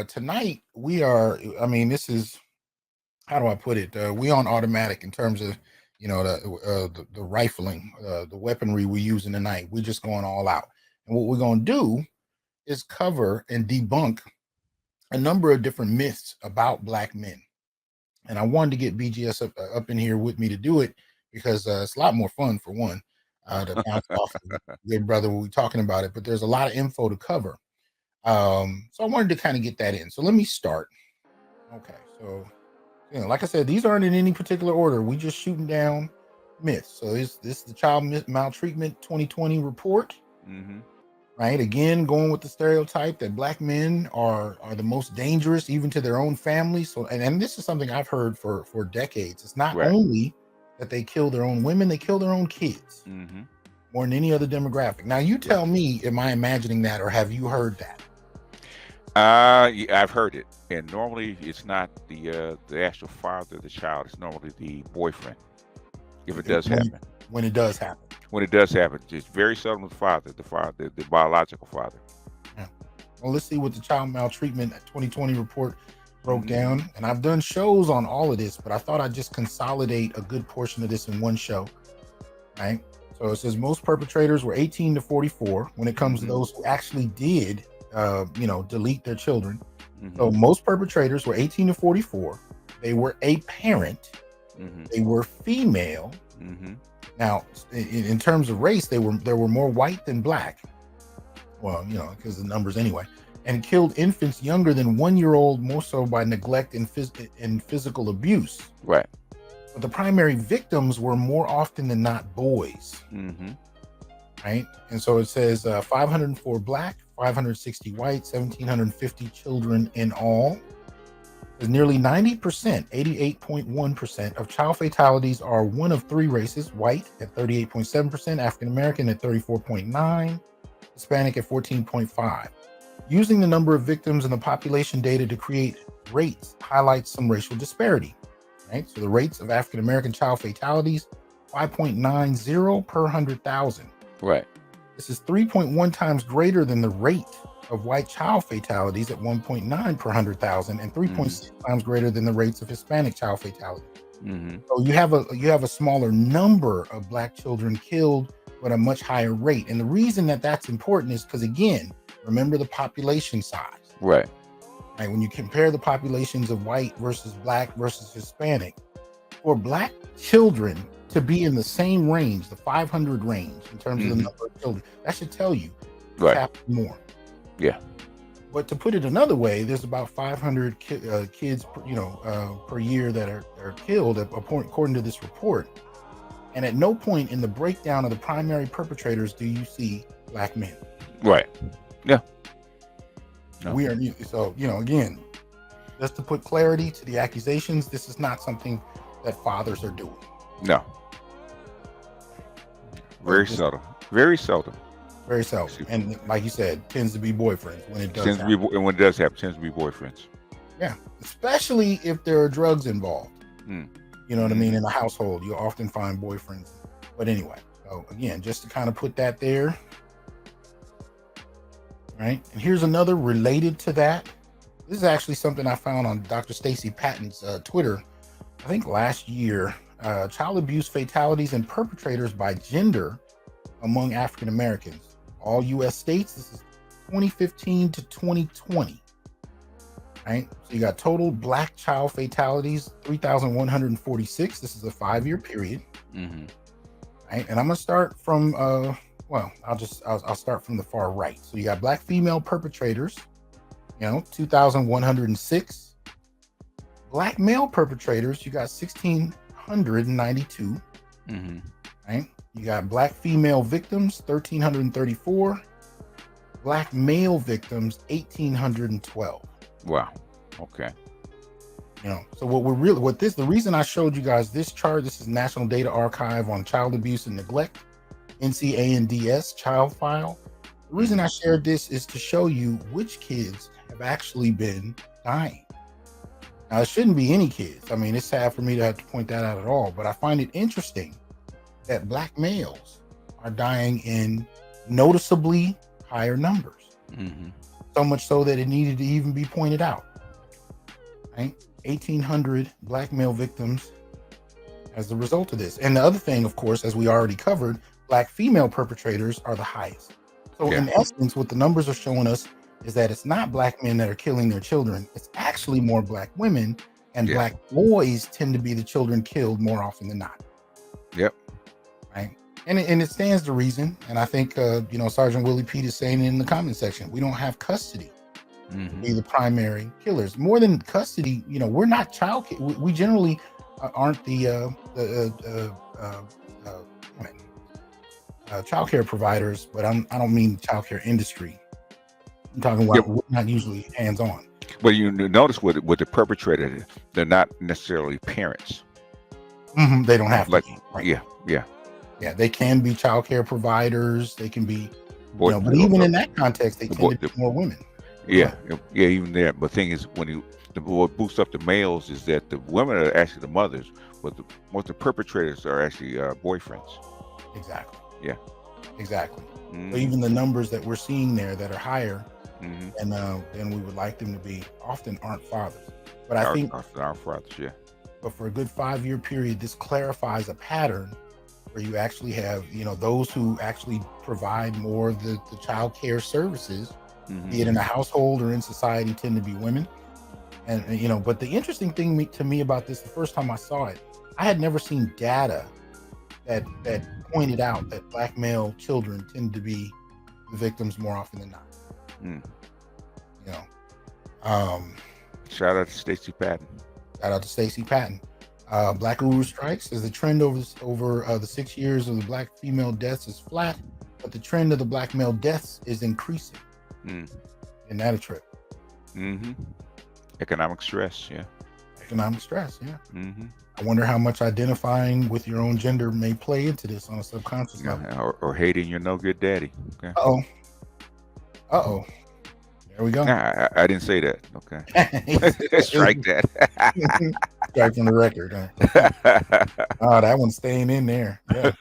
tonight we are. I mean, this is, how do I put it? We on automatic in terms of the rifling, the weaponry we're using tonight. We're just going all out, and what we're going to do is cover and debunk a number of different myths about Black men. And I wanted to get BGS up in here with me to do it because it's a lot more fun, for one, to bounce off of good brother when we're talking about it. But there's a lot of info to cover. So I wanted to kind of get that in. So let me start. Okay, so like I said, these aren't in any particular order. We just shooting down myths. So this is the Child Maltreatment 2020 report. Mm-hmm. Right, again, going with the stereotype that Black men are the most dangerous, even to their own families. So, and this is something I've heard for decades. It's not only that they kill their own women, they kill their own kids, more than any other demographic. Now, you tell me, am I imagining that, or have you heard that? I've heard it, and normally it's not the actual father of the child. It's normally the boyfriend, if it does happen. When it does happen. When it does happen, it's very seldom the father, the biological father. Yeah. Well, let's see what the Child Maltreatment 2020 report broke down. And I've done shows on all of this, but I thought I'd just consolidate a good portion of this in one show. Right. So it says most perpetrators were 18 to 44 when it comes to those who actually did, delete their children. So most perpetrators were 18 to 44. They were a parent. They were female. Now, in terms of race, there were more white than Black. Well, because the numbers anyway, and killed infants younger than 1 year old, more so by neglect and physical abuse. Right. But the primary victims were more often than not boys. Right. And so it says 504 Black, 560 white, 1,750 children in all. Nearly 90%, 88.1% of child fatalities are one of three races: white at 38.7%, African American at 34.9%, Hispanic at 14.5%. Using the number of victims and the population data to create rates highlights some racial disparity. Right? So the rates of African American child fatalities, 5.90 per 100,000. Right. This is 3.1 times greater than the rate of white child fatalities at 1.9 per 100,000, and 3.6 times greater than the rates of Hispanic child fatality. So you have a smaller number of Black children killed, but a much higher rate. And the reason that that's important is because, again, remember the population size. Right. When you compare the populations of white versus Black versus Hispanic, for Black children to be in the same range, the 500 range in terms of the number of children, that should tell you it's happening more. Yeah. But to put it another way, there's about 500 kids, per year that are killed, according to this report. And at no point in the breakdown of the primary perpetrators do you see Black men. Right. Yeah. No. We are, again, just to put clarity to the accusations, this is not something that fathers are doing. No. Very seldom. Very seldom. Very seldom. And like you said, tends to be boyfriends when it does happen. And when it does happen, tends to be boyfriends. Yeah. Especially if there are drugs involved. You know what I mean? In the household, you'll often find boyfriends. But anyway, so again, just to kind of put that there. Right. And here's another related to that. This is actually something I found on Dr. Stacey Patton's Twitter, I think last year. Child abuse fatalities and perpetrators by gender among African Americans. All U.S. states. This is 2015 to 2020. Right. So you got total Black child fatalities, 3,146. This is a 5-year period. Right. And I'm gonna start from I'll start from the far right. So you got Black female perpetrators, 2,106. Black male perpetrators, you got 1,692. Right. You got Black female victims, 1,334. Black male victims, 1,812. Wow. Okay. So the reason I showed you guys this chart, this is National Data Archive on Child Abuse and Neglect, NCANDS child file. The reason I shared this is to show you which kids have actually been dying. Now, it shouldn't be any kids. I mean, it's sad for me to have to point that out at all, but I find it interesting that Black males are dying in noticeably higher numbers. So much so that it needed to even be pointed out. Right? 1,800 black male victims as a result of this. And the other thing, of course, as we already covered, black female perpetrators are the highest. So Yeah. in essence, what the numbers are showing us is that it's not black men that are killing their children. It's actually more black women, and Yeah. black boys tend to be the children killed more often than not. Yep. Right. And it stands to reason. And I think, Sergeant Willie Pete is saying it in the comment section. We don't have custody to be the primary killers. More than custody, we're not child. We generally aren't the child care providers, but I don't mean child care industry. I'm talking about we're not usually hands on. Well, you notice with the perpetrator, they're not necessarily parents. They don't have like, to be, right? Yeah. They can be child care providers. They can be, but even in that context, they tend to be more women. Yeah, even there. But the thing is, what boosts up the males is that the women are actually the mothers, but the perpetrators are actually boyfriends. Exactly. Yeah. Exactly. So even the numbers that we're seeing there that are higher than we would like them to be often aren't fathers. But I think our fathers, yeah. But for a good 5-year period, this clarifies a pattern where you actually have, those who actually provide more of the child care services, be it in a household or in society, tend to be women. And but the interesting thing to me about this, the first time I saw it, I had never seen data that pointed out that black male children tend to be the victims more often than not. Shout out to Stacey Patton. Shout out to Stacey Patton. Black Guru strikes as the trend over the 6 years of the black female deaths is flat, but the trend of the black male deaths is increasing. Isn't that a trip? Economic stress, yeah. Economic stress, yeah. I wonder how much identifying with your own gender may play into this on a subconscious level. Or hating your no good daddy. Okay. Uh-oh. There we go. I didn't say that. Okay. Strike that. Strike from the record. Huh? Oh, that one's staying in there. Yeah.